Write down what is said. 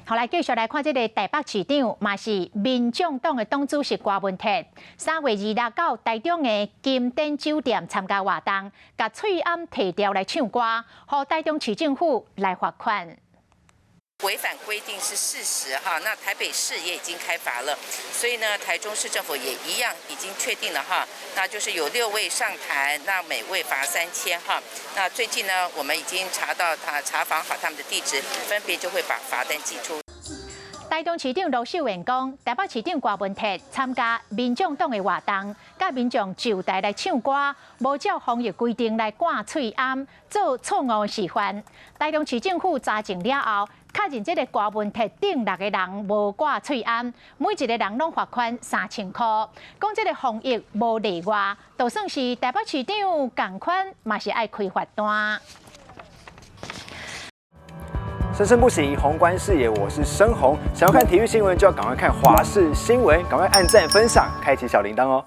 后来继续来看这个台北市长，嘛是民众党的党主席郭文铁，3月26到台中的金典酒店参加活动，甲翠暗提调来唱歌，和台中市政府来罚款。 违反规定是事实哈，那台北市也已经开罚了，所以呢，台中市政府也一样已经确定了哈，那就是有6位上台，那每位罚3000哈。那最近呢，我们已经查访好他们的地址，分别就会把罚单寄出。 台中市长罗秀燕讲，台北市长郭文铁参加民众党的活动，甲民众就台来唱歌，无照防疫规定来挂喙罨，做错误示范。台中市政府查证了后，确认这个郭文铁等6个人无挂喙罨，每一个人拢罚款3000块。讲这个防疫无例外，就算是台北市长同款，嘛是爱开罚单。 生生不息，宏观视野，我是申宏。想要看体育新闻，就要赶快看华视新闻，赶快按赞、分享、开启小铃铛哦。